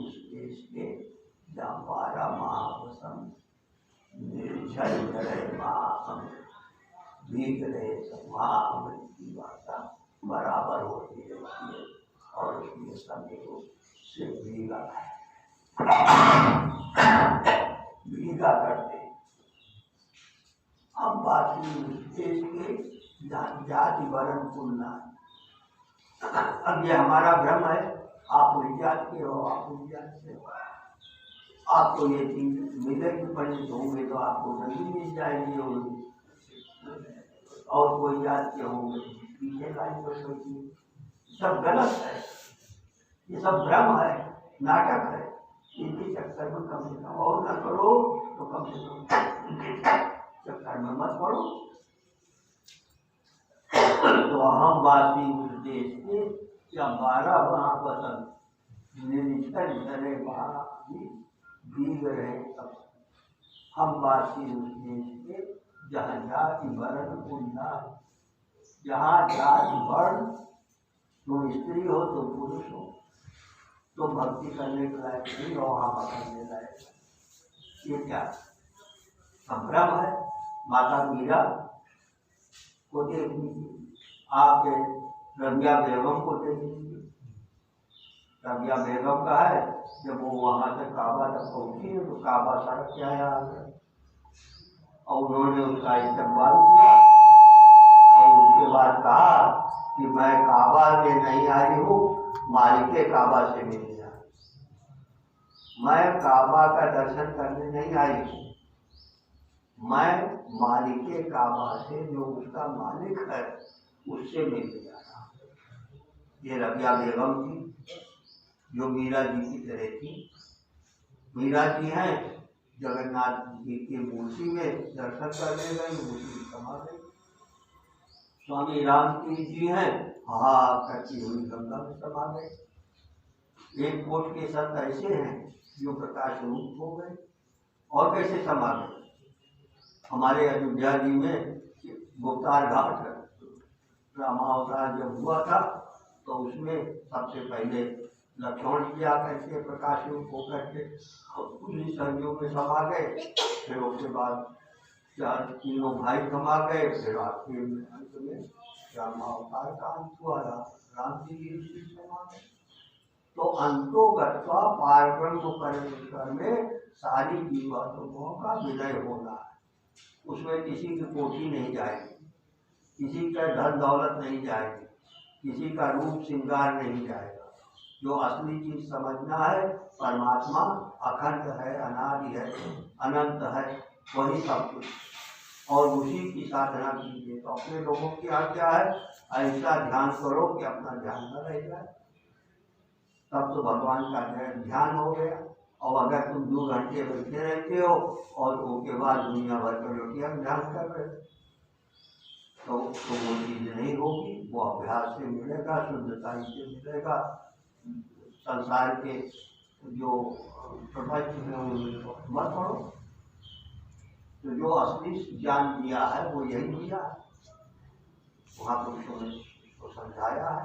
उस देश के जहाँ 12 महावसम निर्जल रहे महाअम भीग रहे अमृत की वार्ता बराबर होती रहती है और उसमें समय को से भीगा करते। हम बात देश के जाति वर्ण कुलना, अब ये हमारा भ्रम है, आप उस जात के हो, आप उस जात से हो, आपको ये चीज मिलेगी, पंडित होंगे तो आपको नहीं मिल जाएगी, और कोई जात के होंगे पीछे लाइन पर सोचिए, सब गलत है, ये सब भ्रम है, नाटक है। इनके चक्कर में कम से कम और न करो तो कम से कम चक्कर में मत पड़ो। तो हम वासी उस देश के या 12 महावसम निर्जल रहे भीग रहे सब। हम वासी उस देश के जहाँ जाति वर्ण कुंडा, जहाँ जाति वर्ण, तुम स्त्री हो तो पुरुष हो तो भक्ति करने के लायक नहीं हो, वहाँ पकड़ने लायक। ये क्या संभ्रम है? माता मीरा को देख लीजिए, आपके रबिया बेगम को देख लीजिए। रबिया बेगम का है, जब वो वहाँ से काबा तक पहुँची तो काबा सड़क के आया और उन्होंने उसका इस्तेमाल किया और उसके बाद कहा कि मैं काबा में नहीं आई हूँ, मालिके काबा से मिलने आई, मैं काबा का दर्शन करने नहीं आई हूँ, मैं मालिके काबा से, जो उसका मालिक है, उससे मिलने जा रहा हूँ। ये रबिया बेगम थी जो मीरा जी की तरह थी। मीरा जी हैं, जगन्नाथ जी की मूर्ति में दर्शन करने गई, मूर्ति समा गई। स्वामी राम जी हैं, हाँ करती हुई गंगा में समा गए। एक कोट के संत ऐसे हैं जो प्रकाश रूप हो गए और कैसे समा गए। हमारे अयोध्या जी में गुप्तार घाट रामावतार जब हुआ था तो उसमें सबसे पहले लक्ष्मण जी आकर के प्रकाश रूप होकर के उन्हीं संजोग में समा गए, फिर उसके बाद तीनों भाई समा गए, फिर आखिर अंत में रामावतार का अंत हुआ, राम जी समा गए। तो अंतोगत्वा पारब्रह्म परमेश्वर में सारी जीवात्माओं का विलय होना है। उसमें किसी की कोठी नहीं जाएगी, किसी का धन दौलत नहीं जाएगी, किसी का रूप श्रृंगार नहीं जाएगा। जो असली चीज समझना है, परमात्मा अखंड है, अनादि है, अनंत है, वही सब कुछ, और उसी की साधना कीजिए। तो अपने लोगों की आज्ञा है ऐसा ध्यान करो कि अपना ध्यान न रह जाए, तब तो भगवान का ध्यान हो गया। और अगर तुम 2 घंटे बैठे रहते हो और उसके बाद दुनिया भर के रोटियां ध्यान कर रहे तो वो चीज नहीं होगी। वो अभ्यास से मिलेगा, शुद्धता से मिलेगा। संसार के जो प्रपंच है उनको मत पढ़ो, तो जो असली ज्ञान दिया है वो यही दिया है। वहाँ पुरुषों ने उसको समझाया है,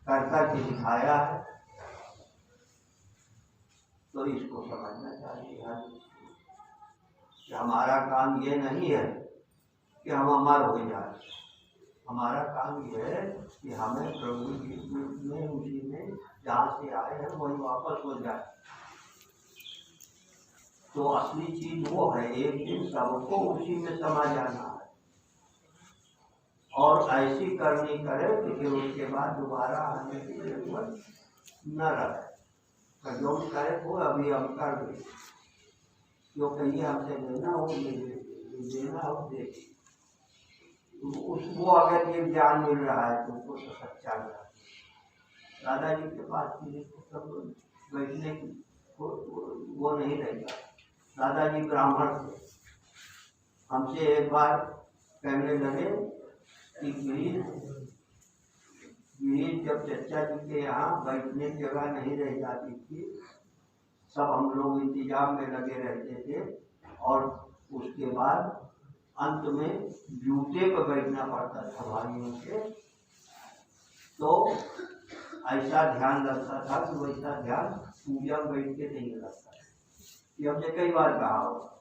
करता के दिखाया है। तो इसको समझना चाहिए कि हमारा काम ये नहीं है कि हम अमर हो जाए। हमारा काम ये है कि हमें प्रभु जी में उसी में जहाँ से आए हैं वही वापस हो जाए। तो असली चीज वो है, एक दिन सबको उसी में समा जाना है और ऐसी करनी करे कि फिर उसके बाद दोबारा आने की जरूरत न रहे। जो करे वो अभी हम कर दें, जो कहिए हमसे लेना हो देना हो दे। उसको अगर ये ज्ञान मिल रहा है तो उसको तो सच्चा ज्ञान। दादाजी के पास सब बैठने की वो नहीं रहेगा। दादाजी ब्राह्मण थे, हमसे एक बार कहने लगे कि गिरीश जब चचा जी के यहाँ बैठने की जगह नहीं रह जाती थी, सब हम लोग इंतजाम में लगे रहते थे और उसके बाद अंत में जूते पर बैठना पड़ता था भाइयों के। तो ऐसा ध्यान लगता था कि वैसा ध्यान पूजा में बैठ के नहीं लगता। ये हमने कई बार कहा होगा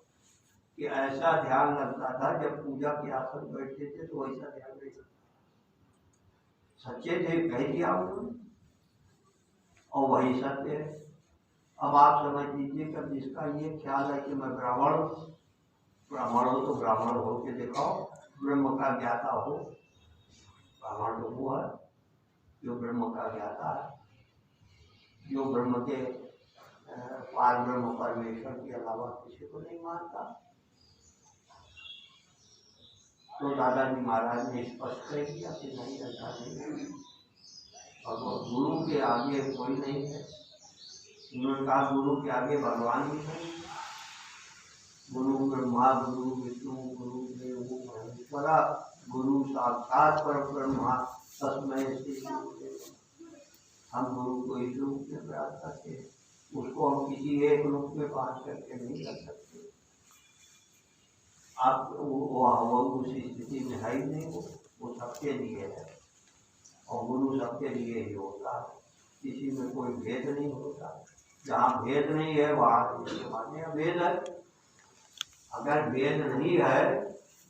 कि ऐसा ध्यान लगता था जब पूजा के आसन बैठते थे तो वैसा ध्यान नहीं लगता। सच्चे थे, कह दिया उन्होंने, और वही सत्य है। अब आप समझ लीजिए कि जिसका ये ख्याल है कि मैं ब्राह्मण हो तो ब्राह्मण हो के दिखाओ, ब्रह्म का ज्ञाता हो। ब्राह्मण तो वो है जो ब्रह्म का ज्ञाता है, जो ब्रह्म के पार ब्रह्म परमेश्वर के अलावा किसी को नहीं मानता। तो दादाजी महाराज ने स्पष्ट कर दिया कि नहीं, ऐसा नहीं, और गुरु के आगे कोई नहीं है। उन्होंने कहा गुरु के आगे भगवान भी नहीं, गुरु ब्रह्मा गुरु विष्णु गुरु देव महेश्वरा गुरु साक्षात परब्रह्मा तस्मै श्री गुरुदेव। हम गुरु को इस रूप में प्राप्त करते हैं, उसको हम किसी एक रूप में पाठ करके नहीं कर सकते। आप वो उस स्थिति में है ही नहीं, वो सबके लिए है, और गुरु सबके लिए ही होता है, किसी में कोई भेद नहीं होता। जहाँ भेद नहीं है वहाँ माने भेद है। अगर भेद नहीं है,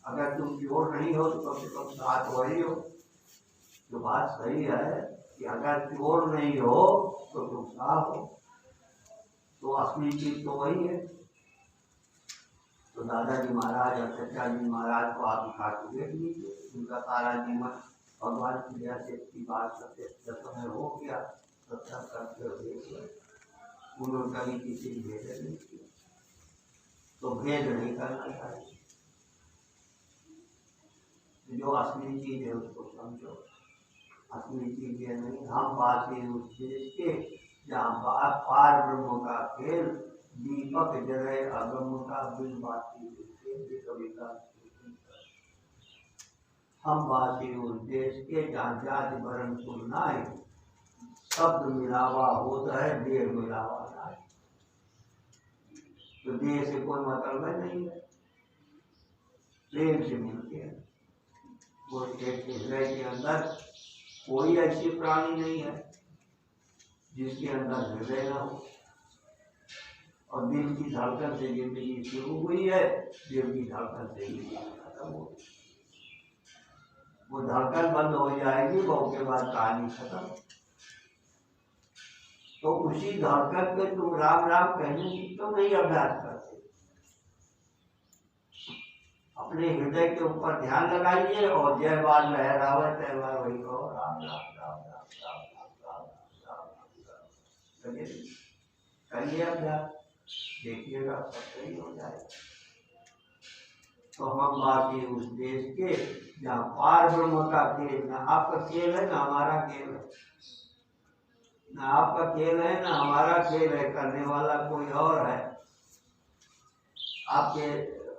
अगर तुम प्योर नहीं हो तो कम से कम साथ वही हो। जो बात सही है कि अगर प्योर नहीं हो तो तुम साफ हो, तो असली चीज तो वही है। तो दादाजी महाराज और चचा जी महाराज को आप उठा के देख लीजिए, उनका सारा जीवन भगवान की दया से की बात सत्य में हो गया, सत्संग करते हुए देख गए। उन्होंने कभी किसी भेद नहीं किया, तो भेद नहीं करना चाहिए। जो असली चीज है उसको समझो, असली चीज ये नहीं। हम वासी उस देश के जहाँ पार ब्रह्म का खेल, दीपक जले अगम का बिल बाती कविता। हम वासी उस देश के जहाँ जाति वर्ण तुलना है, शब्द मिलावा होता है, देह मिलावा नहीं। तो देह से कोई मतलब नहीं है, प्रेम से मिलते हैं। वो एक हृदय के अंदर कोई ऐसी प्राणी नहीं है जिसके अंदर हृदय न हो, और दिल की धड़कन से जिंदगी शुरू हुई है, दिल की धड़कन से ही खत्म हो। वो धड़कन बंद हो जाएगी, वो के बाद कहानी खत्म। तो उसी धड़कन पे तुम राम राम कहने की तो नहीं अभ्यास करते। अपने हृदय के ऊपर ध्यान लगाइए और जय बार लहरावे तय बार वही कहो, राम राम राम राम राम राम राम राम राम। करिए अभ्यास, देखिएगा सब सही हो जाएगा। तो हम वासी उस देश के जहाँ पार ब्रह्म का खेल, न आपका खेल है न हमारा खेल है, न आपका खेल है न हमारा खेल है, करने वाला कोई और है। आपके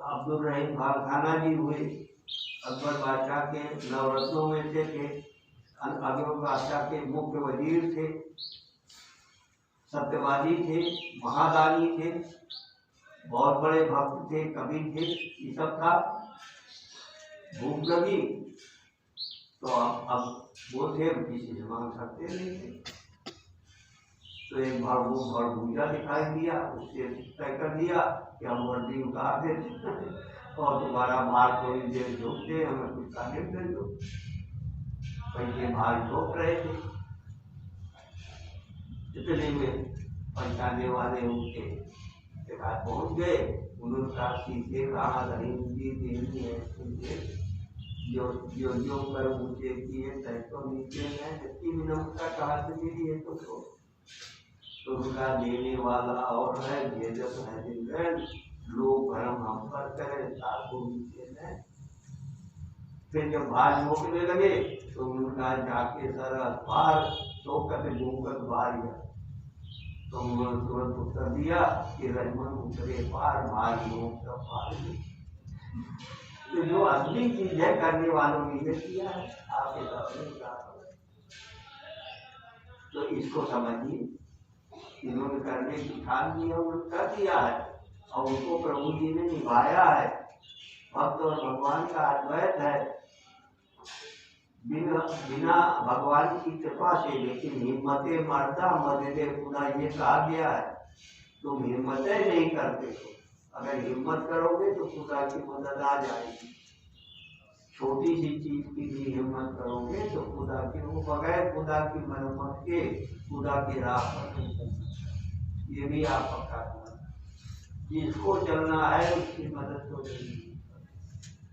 अब्दुल रहीम खाना जी हुए, अकबर बादशाह के नवरत्नों में से थे, अकबर बादशाह के मुख्य वजीर थे, सत्यवादी थे, महादानी थे, बहुत बड़े भक्त थे, कवि थे, ये सब था। भूख लगी तो अब वो थे, किसी से मांग सकते नहीं थे। तो एक बार वो भूजा दिखाई दिया, उससे तय कर दिया कि हम वर्दी उतार देते और तुम्हारा भार थोड़ी देर झोंकते, हमें कुछ खाने दे दो। पैसे भार झोंक रहे थे, इतने में पहुंचाने वाले उनके पास पहुंच गए। उन्होंने कहा सीधे कहा हिंदी देनी है, जो कर ऊंचे किए तय तो नीचे है, जबकि विनम्रता कहा से मेरी है तो उनका देने वाला और है, भेजत है दिल, लोग भरम हम पर करे साधु नीचे है। फिर जब भार झोंकने लगे तो उनका जाके सर पार तो कभी घूमकर बाहर गया। तो उन्होंने तुरंत उत्तर दिया कि रजमन उतरे पार, भार झोंक पार। तो जो असली चीज है करने वालों ने ये किया है, आपके सामने। तो इसको समझिए, इन्होंने करने की ठान ली है, उन्होंने किया है और उनको प्रभु जी ने निभाया है। भक्त और भगवान का अद्वैत है, बिना बिना भगवान की कृपा से, लेकिन हिम्मते मरदा मददे खुदा ये कहा गया है। तुम हिम्मतें नहीं करते हो, अगर हिम्मत करोगे तो खुदा की मदद आ जाएगी। छोटी सी चीज की भी हिम्मत करोगे तो खुदा की, वो बगैर खुदा की मरम्मत के खुदा की राह पर नहीं चलता। ये भी आप पक्का करना, जिसको चलना है उसकी मदद तो नहीं,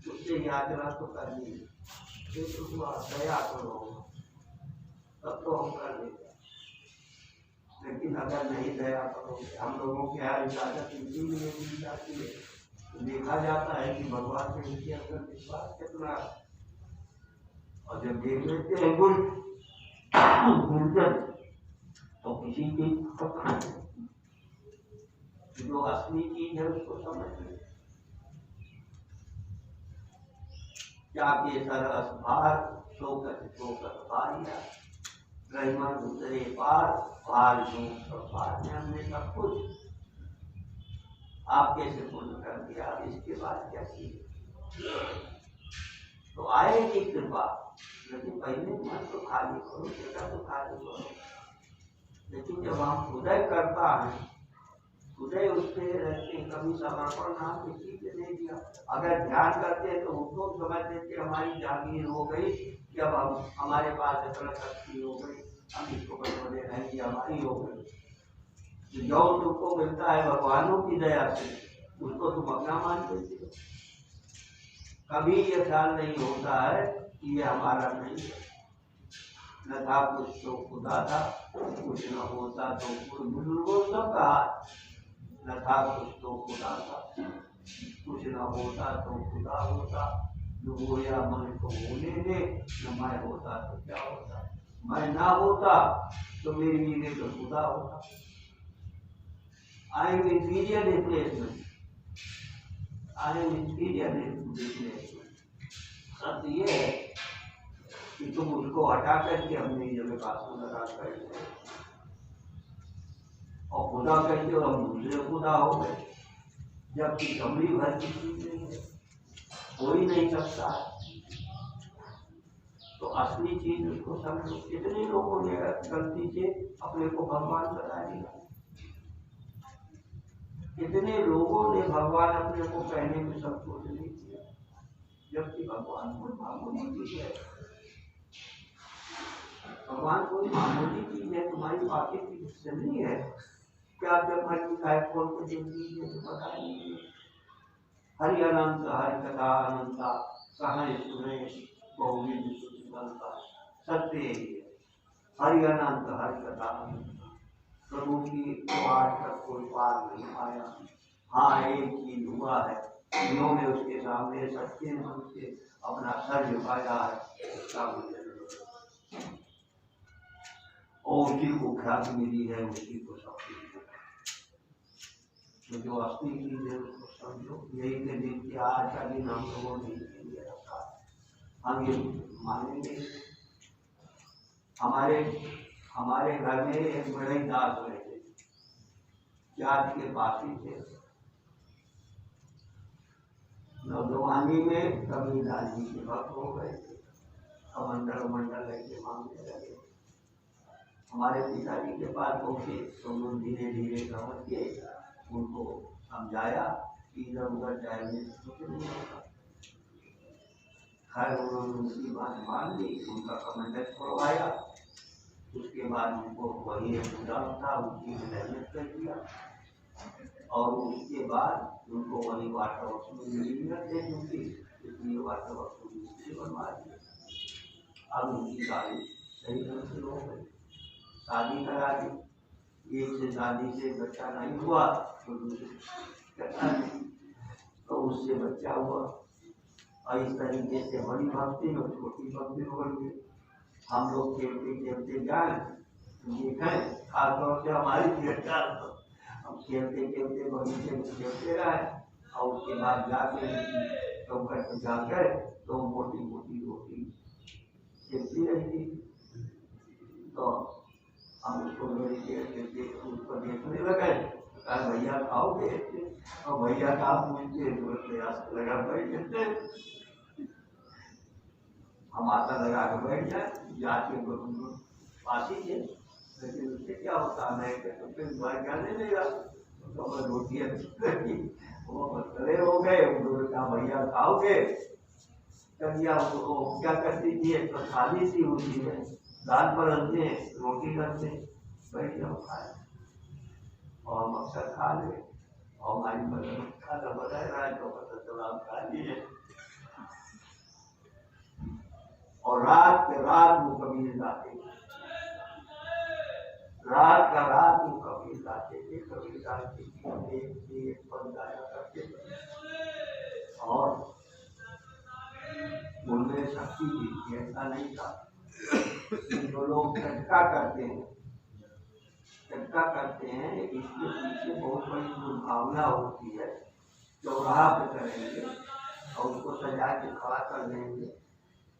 उससे यात्रा तो करनी है। तो दया करो तब तो हम कर लेंगे, लेकिन अगर नहीं दया करोगे, हम लोगों के यहाँ इजाजत इसीलिए दी जाती है तो देखा जाता है कि भगवान के नीचे अपना विश्वास कितना है। और जब देख लेते हैं गुंजन तो किसी चीज जो असली चीज है उसको समझ लें। क्या केसर असभार शोकत शोकत पारिया, रहमत उतरे पार पार जो सब पार में हमने सब कुछ आपके से पूर्ण कर दिया, अब इसके बाद क्या किए? तो आएगी कृपा, लेकिन पहले मन तो खाली करो, जगह तो खाली करो। लेकिन जब हम उदय करता है, उदय उससे रहते, कभी समर्पण नाम की चीज नहीं दिया। अगर ध्यान करते हैं तो उसको समझते कि हमारी जागीर हो गई, जब हम हमारे पास इतना शक्ति हो गई, हम इसको बदले रहेंगे, हमारी हो गई। जो तुमको मिलता है भगवानों की दया से, उसको तुम अपना मान लेते हो। कभी ये ख्याल नहीं होता है कि ये हमारा नहीं है। न था कुछ तो खुदा था, कुछ न होता तो बुजुर्गों सब कहा, न था कुछ तो खुदा था, कुछ न होता तो खुदा होता। डुबोया मन को होने दे, न मैं होता तो क्या होता। मैं ना होता तो मेरी जगह तो खुदा होता। I am inferior replacement. I am inferior replacement. सत्य ये है कि तुम उसको हटा करके अपनी जगह पास में लगा कर, और खुदा कहते हो हम दूसरे खुदा हो गए, जबकि कमरी भर की चीज नहीं है, कोई नहीं सकता है। तो असली चीज उसको समझो। कितने लोगों ने गलती से अपने को भगवान बना दिया, कितने लोगों ने भगवान अपने को कहने में संकोच नहीं किया, जबकि भगवान कोई मामूली चीज है। भगवान कोई मामूली चीज है, तुम्हारी बातें की हिस्से नहीं है। क्या जब हर गाय खोल के देख लीजिए तो पता नहीं। हरि अनंत हरि कथा अनंता, कहाँ सुने बहुविध सुनता, सत्य यही है। हरि अनंत हरि कथा अनंता, प्रभु की आज तक कोई पार नहीं पाया। हाँ, एक चीज हुआ है, उन्होंने उसके सामने सच्चे मन से अपना सर झुकाया है, उसका मुझे और उसी को ख्याति मिली है, उसी को सब कुछ। तो जो असली चीज है उसको समझो। यही के दिन की आज का दिन हम लोगों ने लिए रखा, हम ये मानेंगे। हमारे घर में एक बड़े दास रहते, जात के पासी थे। नौजवानी में कभी लालजी के भक्त हो गए थे, मंडल मंडल लेके मांगने लगे। हमारे पिताजी के पास पहुंचे तो उन्होंने धीरे धीरे समझ के उनको समझाया कि इधर उधर जाने से कुछ नहीं होगा। खैर उन्होंने उनकी बात मान ली, उनका कमेंट छोड़वाया। उसके बाद उनको वही गुदाम था, उसी में मेहनत कर दिया, और उसके बाद उनको वही वाटर वर्ष में मिलने थे, क्योंकि इसलिए वाटर वर्ष में बनवा दिया। अब उनकी शादी सही ढंग से हो गई, शादी करा दी। एक से शादी से बच्चा नहीं हुआ तो दूसरे तो उससे बच्चा हुआ, और इस तरीके से बड़ी भक्ति और छोटी भक्ति हो गई। हम लोग खेलते खेलते जाए देखें, खासतौर से हमारी बेटा, हम खेलते खेलते बगीचे में खेलते रहे, और उसके बाद जाके चौकट पर जाकर तो मोटी मोटी रोटी खेलती रहती। तो हम उसको उसको देखने लगे, कहा भैया खाओगे? और भैया का पूछते प्रयास लगा भाई कहते हम आशा लगा के बैठ जाए जाके पासी थे, लेकिन उससे क्या होता है तो फिर बाहर जाने देगा तो रोटियाँ वो खड़े हो गए, उन्होंने कहा भैया खाओगे? कन्या वो क्या करती थी, तो थाली सी होती है, दाल पर रखते रोटी रखते बैठ जाओ खाए, और हम अक्सर खा ले और हमारी मदद खाना बनाए रहा है तो पता चला हम खा लिए। और रात के रात वो कबीर लाते, रात का रात वो कबीर लाते थे, कबीर लाते एक पल गाया करते थे और उनमें शक्ति थी, ऐसा नहीं था। जो लोग चटका करते हैं, चटका करते हैं, इसके पीछे बहुत बड़ी दुर्भावना होती है। चौराहा पे करेंगे और उसको सजा के खड़ा कर देंगे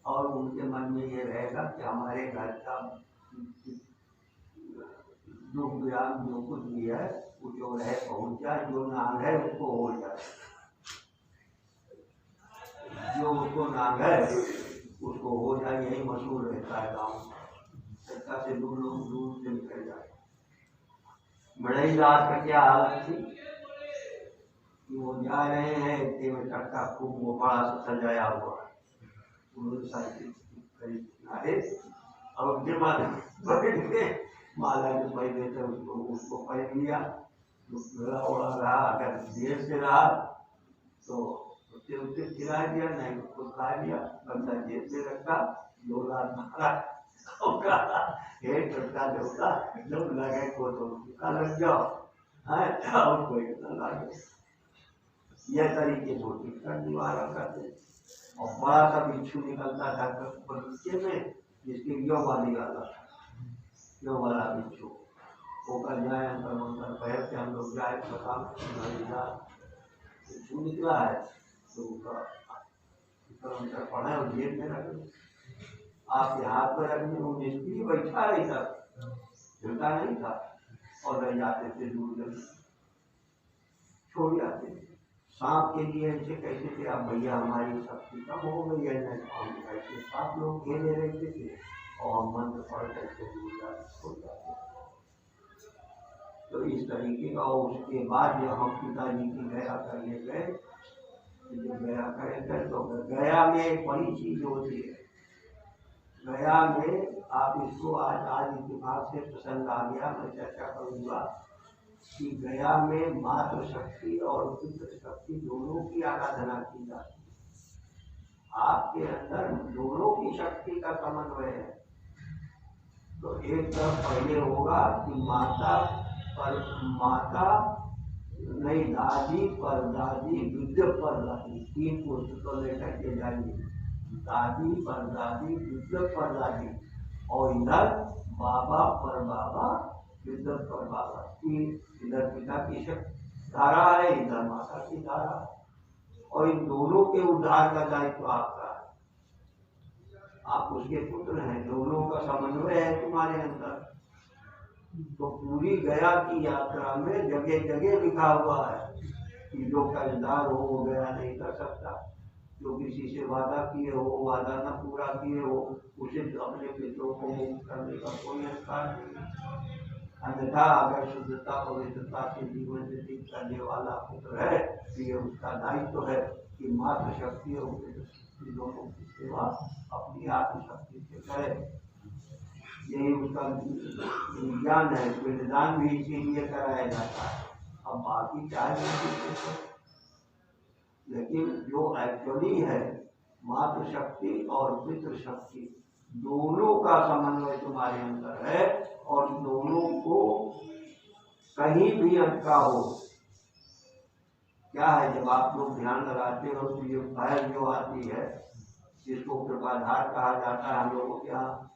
और उनके मन में ये रहेगा कि हमारे घर का दुख विराम जो कुछ भी है वो जो रहे पहुंच जाए, जो नाम है उसको हो जाए, जो उसको नाम है उसको हो जाए, यही मशहूर रहता है गाँव में। से दूर लोग दूर से निकल जाए। बड़े रात का क्या हालत थी कि वो जा रहे हैं केवल चक्का खूब वो बड़ा सा सजाया हुआ है और उसके बाद बैठ के माला के पहले से उसको पहन लिया, गला उड़ा रहा, अगर देर से रहा तो उससे खिला दिया, नहीं उसको खा लिया, बंदा जेब से रखा, 2 लाख मारा हे टटका देवता जब लगे को तो उसका लग जाओ और कोई न लगे। यह तरीके धोती कर निवारण करते। और बड़ा सा बिच्छू निकलता था बगीचे में, जिसकी यो वाली वाला यो वाला बिच्छू होकर जाए अंदर मंदिर पहर के हम लोग जाए पता बिच्छू निकला है तो पढ़े और जेब में रख आपके हाथ में रखने वो मिस्त्री बैठा नहीं था, झुका नहीं था और रह जाते थे, दूर छोड़ जाते थे। सांप के लिए ऐसे कहते थे अब भैया हमारी शक्ति कम हो गई है, ऐसे सांप लोग घेरे रहते थे और मंत्र पढ़ करके दूर छोड़ जाते। तो इस तरीके का। उसके बाद जब हम पिताजी की गया करने गए, जब गया करेंगे तो गया में एक बड़ी चीज होती है। गया में आप इसको आज इतिहास से प्रसंग आ गया, मैं चर्चा करूंगा कि गया में मातृ शक्ति और पितृ शक्ति दोनों की आराधना की जाती है। आपके अंदर दोनों की शक्ति का समन्वय है। तो एक तरफ पहले होगा कि माता नहीं, दादी परदादी विद्य परदादी, 3 पुस्तकों लेकर के जाइए, दादी परदादी विद्य परदादी, और इधर बाबा पर बाबा विद्य पर बाबा की, इधर पिता की धारा है, इधर माता की धारा है, और इन दोनों के उद्धार का दायित्व आपका है। आप उसके पुत्र हैं, दोनों का समन्वय है तुम्हारे अंदर। तो पूरी गया की यात्रा में जगह जगह लिखा हुआ है कि जो कर्जदार हो वो गया नहीं कर सकता, जो किसी से वादा किए हो वादा न पूरा किए हो उसे अपने पितरों को मुक्त करने का कोई अधिकार नहीं। अन्यथा अगर शुद्धता पवित्रता से जीवन व्यतीत करने वाला पुत्र है तो ये उसका दायित्व है कि मातृ शक्ति और दोनों की सेवा अपनी आत्मशक्ति से करे। यही उसका विज्ञान है। पिंडदान भी इसीलिए कराया जाता है। अब बाकी चाहे लेकिन जो एक्चुअली है मातृ शक्ति और पितृ शक्ति दोनों का समन्वय तुम्हारे अंदर है, और दोनों को कहीं भी अटका हो। क्या है, जब आप लोग ध्यान लगाते हो तो ये भय जो आती है जिसको कृपाधार कहा जाता है, हम लोगों के यहाँ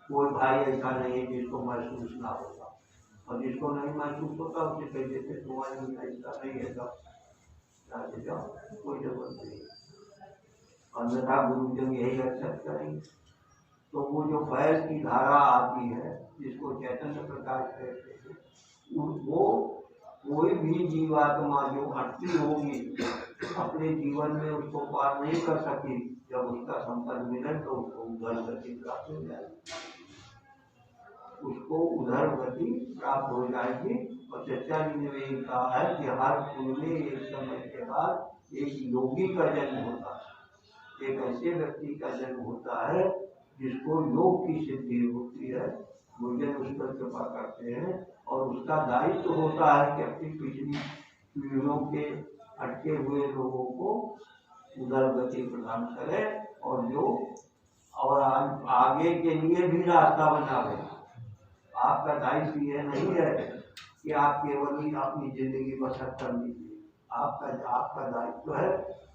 कोई भाई ऐसा नहीं है जिसको महसूस ना होगा, और जिसको नहीं महसूस होता उसे कह देते तुम्हारी ऐसा नहीं है, जाओ कोई जरूरत नहीं, अन्यथा गुरुजन यही एक्सेप्ट करेंगे। तो वो जो फैज की धारा आती है जिसको चैतन्य प्रकाश कहते हैं, वो कोई भी जीवात्मा जो अटकी होगी अपने जीवन में उसको पार नहीं कर सकी, जब उसका संपर्क मिले तो उसको उधर गति प्राप्त हो जाएगी, उसको उधर गति प्राप्त हो जाएगी। और चर्चा जी ने भी कहा है कि हर कुल में एक समय के बाद एक योगी का जन्म होता है, एक ऐसे व्यक्ति का जन्म होता है जिसको योग की सिद्धि होती है, मुझे उस पर कृपा करते हैं। और उसका दायित्व तो होता है कि अपनी पिछली पीढ़ियों के अटके हुए लोगों को उधर गति प्रदान करे और जो और आगे के लिए भी रास्ता बनावे। आपका दायित्व ये नहीं है कि आप केवल ही अपनी जिंदगी बसर कर लीजिए, आपका दायित्व है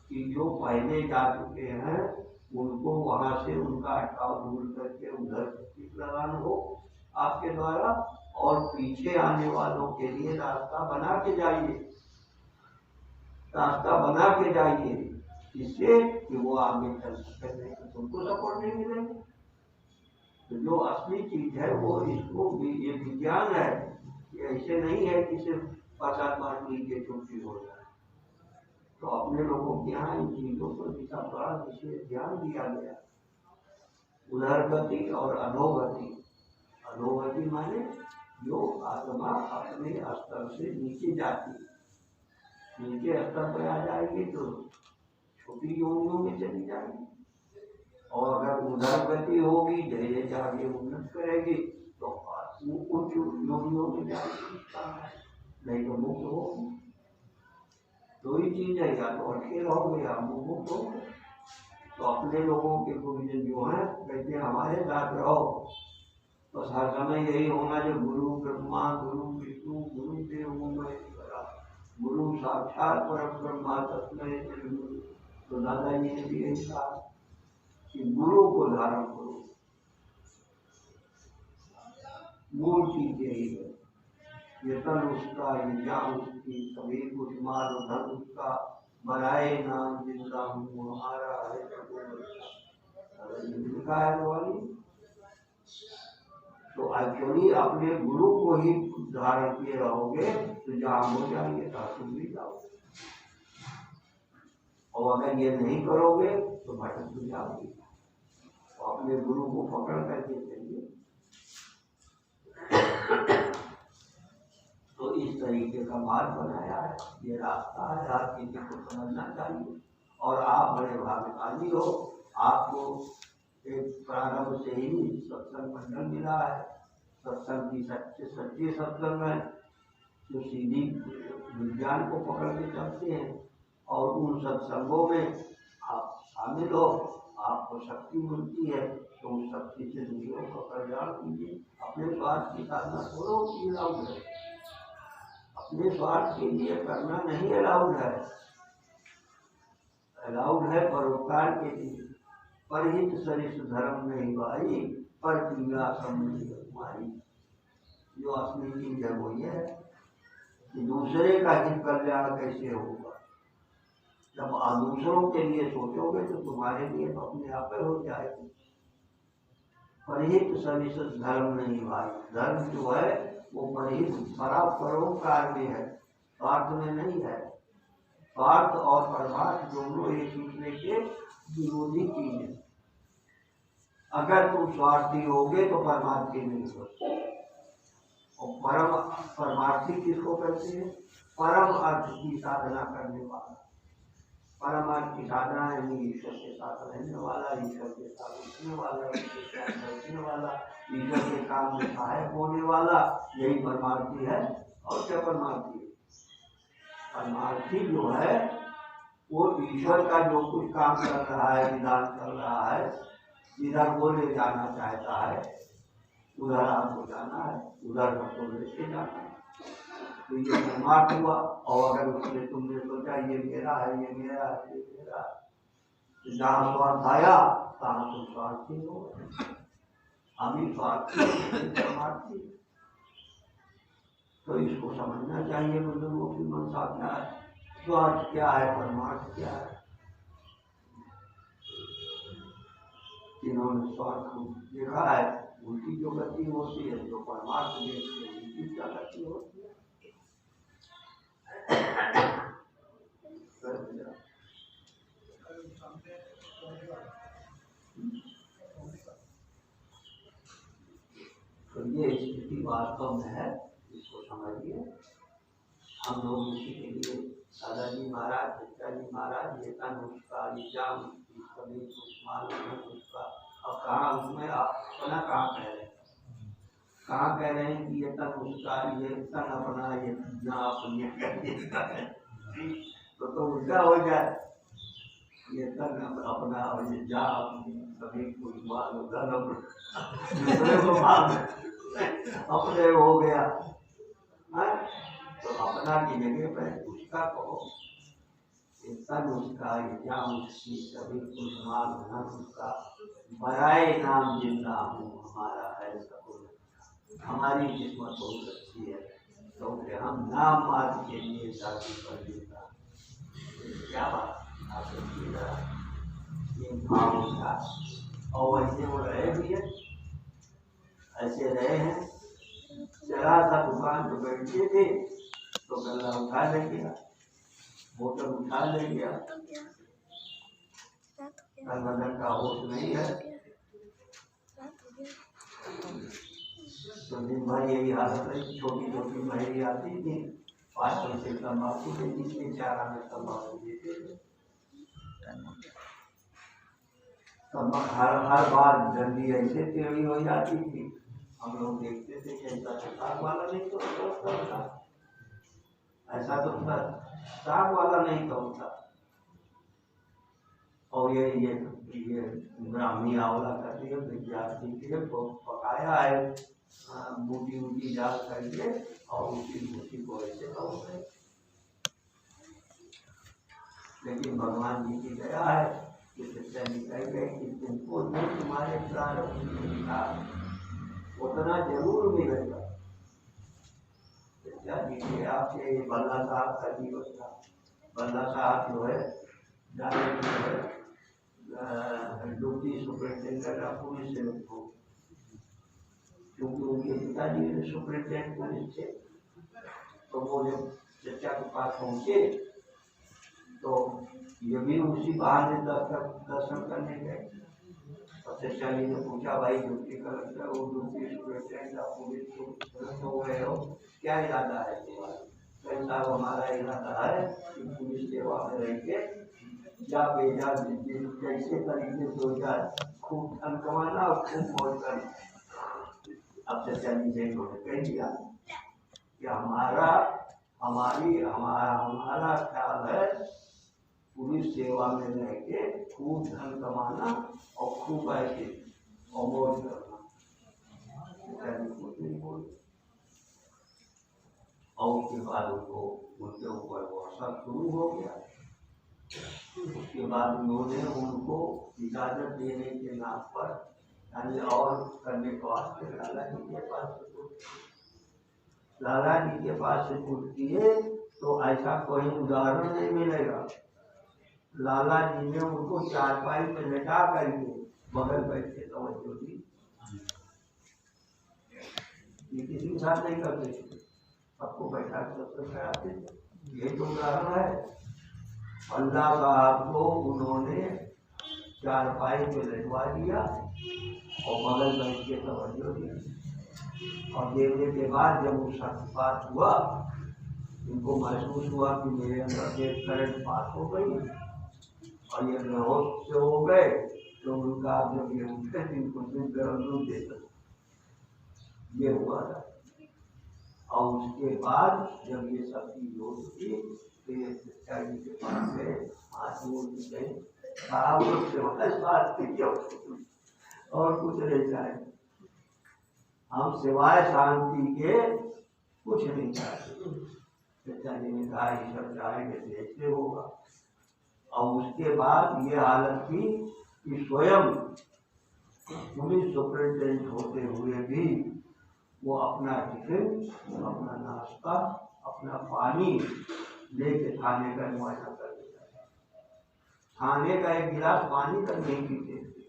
कि जो पहले जा चुके हैं उनको वहां से उनका अटकाव दूर करके उधर लगान हो आपके द्वारा, और पीछे आने वालों के लिए रास्ता बना के जाइए, रास्ता बना के जाइए, इससे कि वो आगे चल सके, तो तुमको सपोर्ट नहीं मिलेगा। तो जो असली चीज है वो इसको ये विज्ञान है, ये ऐसे नहीं है कि सिर्फ प्रसाद बांट लीजिए छुट्टी हो जाए। तो अपने लोगों के यहाँ इन चीजों को दिशा बड़ा विशेष ध्यान दिया गया। उधर गति और अधोगति, अधोगति माने जो आत्मा अपने स्तर से नीचे जाती है, नीचे स्तर पर आ जाएगी तो छोटी योनियों में चली जाएगी, और अगर उधर गति होगी धीरे आगे उन्नत करेगी तो उच्च योनियों में जाएगी, नहीं तो मुक्त होगी। दो ही चीज है, या तो अटके रहोगे या मुक्त होगे। तो अपने लोगों के गुरुजन जो है कहते हैं हमारे साथ रहो, तो हर समय यही होना जो गुरु ब्रह्मा गुरु विष्णु गुरु देव महेश्वरा गुरु साक्षात परम ब्रह्मा तस्मै श्री गुरु। तो दादाजी ने भी यही कहा कि गुरु को धारण करो, मूल चीज यही है। ये तन उसका, ये जान उसकी, कभी कुछ माल धन उसका, बनाए नाम जिंदा हूँ हमारा है लिखा है वाली। तो एक्चुअली अपने गुरु को ही धारण किए रहोगे तो जहाँ हो जाएंगे तुम भी जाओगे, और अगर ये नहीं करोगे तो भटक भी जाओगे। तो अपने गुरु को पकड़ करके चलिए। तो इस तरीके का मार्ग बनाया है, ये रास्ता है, हर किसी को समझना चाहिए। और आप बड़े भाग्यशाली हो, आपको एक प्रारंभ से ही सत्संग मंडल मिला है, सत्संग की सच्ची सत्संग है जो सीधी विज्ञान को पकड़ के चलते हैं, और उन सत्संगों में आप शामिल हो, आपको शक्ति मिलती है, तो उस शक्ति से दूसरों का कल्याण कीजिए। अपने स्वार्थ की साधना छोड़ो की अलाउड है, अपने स्वार्थ के लिए करना नहीं अलाउड है, अलाउड है परोपकार के लिए। परहित सरिस धर्म नहीं भाई, पर पीड़ा समझी हमारी। जो असली चीज है वो ये है कि दूसरे का हित कल्याण कैसे होगा। जब आप दूसरों के लिए सोचोगे तो तुम्हारे लिए तो अपने आप ही हो जाएगी। परहित सरिस धर्म नहीं भाई, धर्म जो है वो परहित परोपकार में है, स्वार्थ में नहीं है। स्वार्थ और परमार्थ दोनों एक दूसरे के विरोधी चीज है। अगर तुम स्वार्थी होगे तो परमार्थी नहीं हो। और परम परमार्थी किसको कहते हैं? परम अर्थ की साधना करने वाला। परम अर्थ की साधना है ईश्वर के साथ रहने वाला, ईश्वर के साथ उठने वाला, ईश्वर के साथ बैठने वाला, ईश्वर के काम में सहायक होने वाला, यही परमार्थी है। और क्या परमार्थी है? परमार्थी जो है वो ईश्वर का जो कुछ काम कर रहा है, विधान कर रहा है, इधर वो ले जाना चाहता है, उधर आपको जाना है, उधर हमको लेके जाना है। तो ये परमार्थ हुआ। और अगर उसमें तुमने सोचा ये मेरा है, ये मेरा है, ये मेरा, तो जहाँ स्वार्थ आया तहाँ तुम स्वार्थी हो। हम ही स्वार्थी परमार्थी। तो इसको समझना चाहिए बुजुर्गों की मनसा क्या है, स्वार्थ क्या है, परमार्थ क्या है। इन्होंने स्वार्थ को देखा है, उनकी जो गति होती है, जो परमार्थ देखते हैं उनकी क्या गति होती है। ये स्थिति वास्तव में है, इसको समझिए। हम लोग इसी के लिए दादाजी महाराज, पिताजी महाराज, ये तन उसका, ये जान उसकी, सभी उसका। अब कहाँ उसमें आप अपना कहाँ कह रहे हैं? कहाँ कह रहे हैं कि ये तन उसका, ये तन अपना, ये ना अपने तो उल्टा हो जाए। ये तन अपना और ये जा सभी कुछ माल धन दूसरे को माल अपने हो गया है? तो अपना की जगह पर उसका कहो। ये तन उसका, ये जान उसकी, सभी कुछ माल धन उसका, बराए नाम जिंदा हूँ, हमारा है सकुल। हमारी किस्मत हो सकती है क्योंकि हम नाम मात्र के लिए शादी कर देता। क्या बात आप ये भाव था। और वैसे वो रहे भी है, ऐसे रहे हैं। जरा सा दुकान पे बैठे थे तो गला उठा ले गया, बोतल उठा ले गया। बदन का होश नहीं है। तो दिन भर यही हालत है। छोटी छोटी महरी आती थी, 5 पैसे तम्बाकू देती थी, 4 आने तम्बाकू देते थे। हर बार जल्दी ऐसे टेढ़ी हो जाती थी। हम लोग देखते थे कि ऐसा साग वाला नहीं तो होता, ऐसा तो साग वाला नहीं तो होता। और ये ब्राह्मी आंवला करती है, विद्यार्थी के पकाया है बूटी बूटी डाल करके और उसी बूटी को ऐसे खाओगे। लेकिन भगवान जी की दया है कि निकल गए कि तुमको जो तुम्हारे प्रारब्ध था उतना जरूर मिलेगा। आपके बल्ला साहब का जीवन था। बल्ला साहब जो है ड्यूटी सुपरिटेंडेंट ऑफ पुलिस से उनको, क्योंकि उनके पिताजी सुपरिटेंडेंट पुलिस थे। तो वो जब चचा के पास पहुंचे तो ये भी उसी बहाने दर्शन करने गए। और चचा जी ने पूछा, भाई ड्यूटी कलेक्टर वो ड्यूटी सुपरिटेंडेंट ऑफ पुलिस हो गए हो, क्या इरादा है तुम्हारा? कहता हमारा इरादा है कि पुलिस सेवा में रहेंगे या बेजा कैसे तरीके से हो जाए, खूब धन कमाना और खूब मौज करना। अब चचा जी से उन्होंने कह दिया कि हमारा ख्याल है पुलिस सेवा में रह के खूब धन कमाना और खूब ऐसे और मौज करना। कुछ नहीं बोले। और उसके बाद उनके ऊपर वो असर शुरू हो गया। उसके बाद उन्होंने उनको इजाजत देने के नाम पर यानी और करने को वास्ते लाला जी के पास से पूछ किए तो ऐसा कोई उदाहरण नहीं मिलेगा। लाला जी ने उनको चारपाई में लेटा करके बगल बैठे तवज्जो दी। ये किसी के साथ नहीं करते, सबको बैठा कर कराते। ये तो उदाहरण है। अल्लाह साहब को उन्होंने चारपाई पे लेटवा दिया और बगल बैठ के तवज्जो दी। और देखने के बाद जब वो शख्सियत हुआ, इनको महसूस हुआ कि मेरे अंदर से करंट पास हो गई और ये बेहोश से हो गए। तो उनका जब ये उठे इनको दूध देता ये हुआ था। और उसके बाद जब ये सब चीज हो चुकी तो ये जी के पास गए, हाथ जोड़ के गए, साहब से इस बात की और कुछ नहीं चाहे, हम सिवाय शांति के कुछ नहीं चाहते। चचा जी ने कहा ये सब चाहेंगे तो ऐसे होगा। और उसके बाद ये हालत थी कि स्वयं पुलिस सुपरिटेंडेंट होते हुए भी वो अपना टिफिन, अपना नाश्ता, अपना पानी लेके थाने का मुआयना कर देता था। थाने का एक गिलास पानी तक नहीं पीते थे।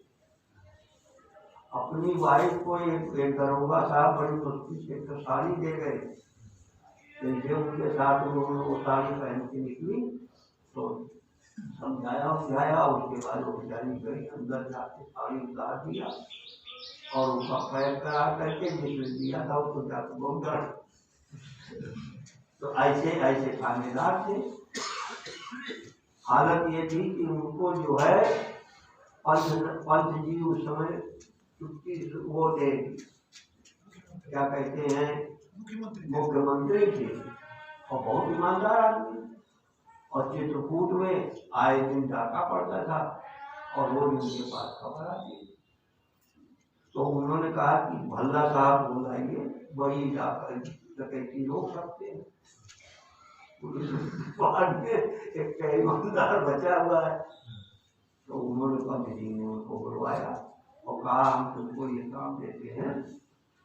अपनी वाइफ को एक दरोगा साहब बड़ी मुश्किल से तो साड़ी दे गए। जैसे उनके साथ उन्होंने वो साड़ी पहन के निकली तो समझाया, उसके बाद वो बेचारी गई, अंदर जाके साड़ी उतार दिया और उनका पैर करा करके जिसने दिया था उसको जाकर बहुत डर। तो ऐसे ऐसे थानेदार थे। हालत ये थी कि उनको जो है पंच जी उस समय चुटकी वो थे, क्या कहते हैं, मुख्यमंत्री थे और बहुत ईमानदार आदमी, और चित्रकूट में आए दिन डाका पड़ता था और रोज उनके पास खबर आती। तो उन्होंने कहा कि भल्ला साहब बुलाइए, वही जाकर डकैती रोक सकते हैं। बाद में एक ईमानदार बचा हुआ है। तो उन्होंने पंत जी ने उनको बुलवाया और कहा हम तुमको ये काम देते हैं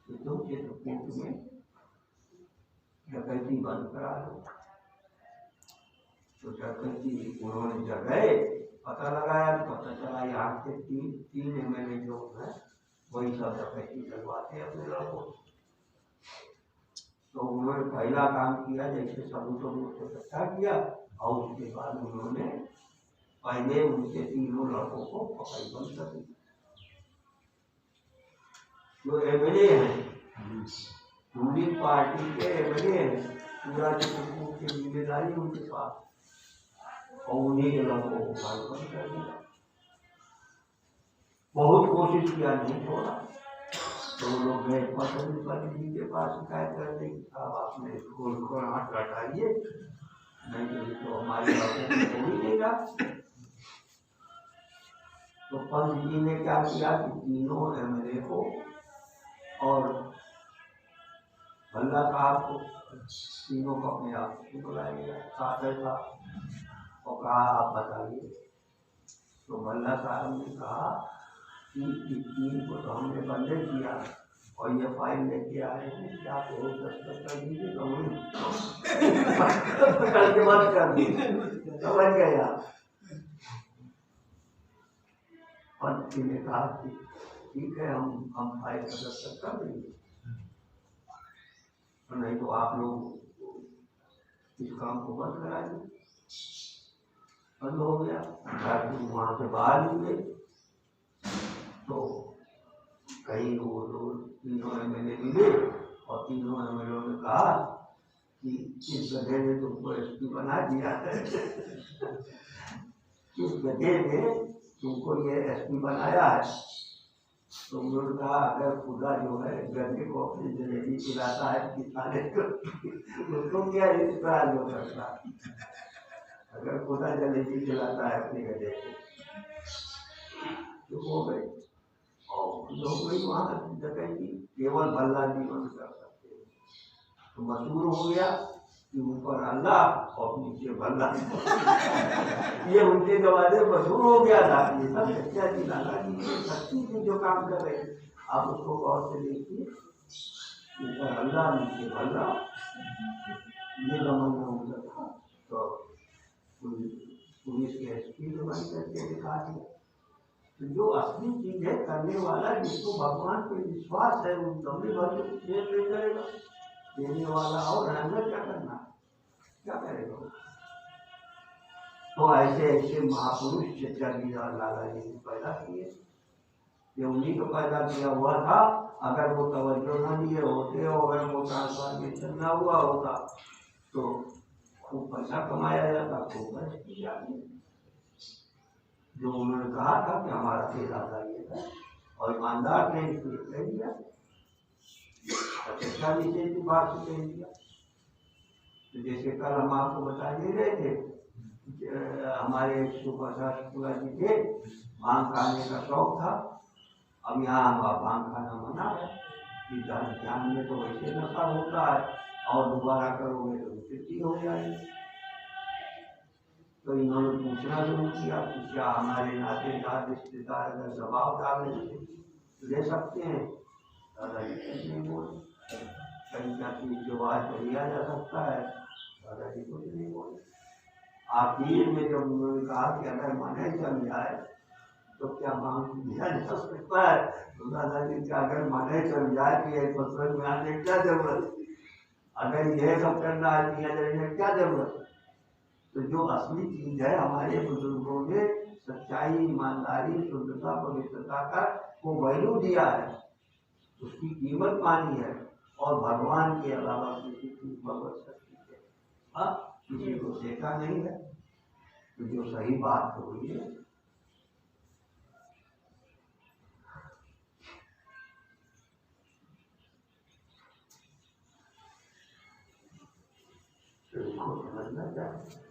कि तुम चित्रकूट में डकैती बंद करा दो। तो डकैती उन्होंने जब गए पता लगाया, पता चला यहाँ के तीन एमएलए जो है वही सब डकैती करवाते अपने लोगों। तो उन्होंने पहला काम किया, जैसे सबूतों को इकट्ठा किया और उसके बाद उन्होंने पहले उनके तीनों लड़कों को पकड़ बंद कर दी। जो एमएलए हैं, रूलिंग पार्टी के एमएलए हैं, पूरा चित्रकूट की जिम्मेदारी उनके पास, और उन्हीं के लड़कों को बंद कर दिया। बहुत कोशिश किया, नहीं छोड़ा। तो लोग गए पंत जी के पास शिकायत करते कि साहब आपने इसको हाथ हटाइए, नहीं तो हमारे लड़कों को ही देगा। तो पंत जी ने क्या किया कि तीनों एमएलए को और भल्ला साहब को, तीनों को अपने आप से बुलाया साथ था और कहा आप बताइए। तो भल्ला साहब ने कहा कि इस तीन को तो हमने बंदे किया और ये फाइल लेके आए हैं कि आप रोज दस्तखत कर दीजिए, तो कल के बाद कर दीजिए। समझ गया। पंत जी ने कहा कि ठीक है, हम फाइल का दस्तखत कर देंगे, तो नहीं तो आप लोग इस काम को बंद कराइए। बंद हो गया। वहां से बाहर निकले तो कई वो तीनों एमएलए मिले और तीनों एमएलए ने कहा कि इस गधे ने तुमको एसपी बना दिया है। इस गधे ने तुमको ये एसपी बनाया है। तो उन्होंने कहा अगर खुदा जो है गधे को अपनी जलेबी खिलाता है किसाने को, उसको क्या इस्तेमाल हो सकता है? अगर खुदा जलेबी खिलाता है अपने गधे को, तो हो गए और लोग वही वहाँ डकैती केवल भल्ला जी बंद कर सकते हैं। तो मशहूर हो गया कि ऊपर अल्लाह और नीचे भल्ला। ये उनके जमाने मशहूर हो गया था। ये सब सच्चा जी लाला जी सच्ची से जो काम कर रहे हैं, आप उसको गौर से देखिए, ऊपर अल्लाह नीचे भल्ला, ये जमाना उनका था। तो पुलिस के एसपी को बंद करके दिखा दिया। जो असली चीज है करने वाला, जिसको भगवान पे विश्वास है, उन तभी भर करेगा। देने वाला और रहना क्या करना, क्या करेगा? तो ऐसे ऐसे महापुरुष चचाजी और लाला जी ने पैदा किए। ये उन्हीं को पैदा किया हुआ था। अगर वो तवज्जो न दिए होते और अगर वो ट्रांसफॉर्मेशन न हुआ होता तो खूब पैसा कमाया जाता, खूब पैसा की जाती। जो उन्होंने कहा था कि हमारा इरादा ये है और ईमानदार ने इसलिए कह दिया, अच्छा नीचे की बात से कह दिया। तो जैसे कल हम आपको बता दे रहे थे, हमारे सुपरस्टार शुक्ला जी थे, भांग खाने का शौक था। अब यहाँ हम भांग खाना मना है कि ध्यान में तो वैसे नशा होता है और दोबारा करोगे तो विकृति हो जाएगी। तो इन्होंने पूछना शुरू किया कि क्या हमारे नातेदार रिश्तेदार अगर दबाव डालने ले सकते हैं? दादाजी कुछ नहीं बोले। कहीं क्या चीज जो आज लिया जा सकता है, दादाजी कुछ नहीं बोले। आखिर में जब उन्होंने कहा कि अगर मने चल जाए तो क्या मांग दिया जा सकता है, तो दादाजी का अगर मने चल जाए कि एक फसल में आने क्या जरूरत, अगर यह सब करना है किया जाए क्या जरूरत? तो जो असली चीज है, हमारे बुजुर्गों ने सच्चाई, ईमानदारी, शुद्धता, पवित्रता का वो वैल्यू दिया है। उसकी कीमत पानी है और भगवान के अलावा किसी की भगवत शक्ति है हाँ किसी को देखा नहीं है। तो जो सही बात तो हुई है तो इसको समझना चाहिए।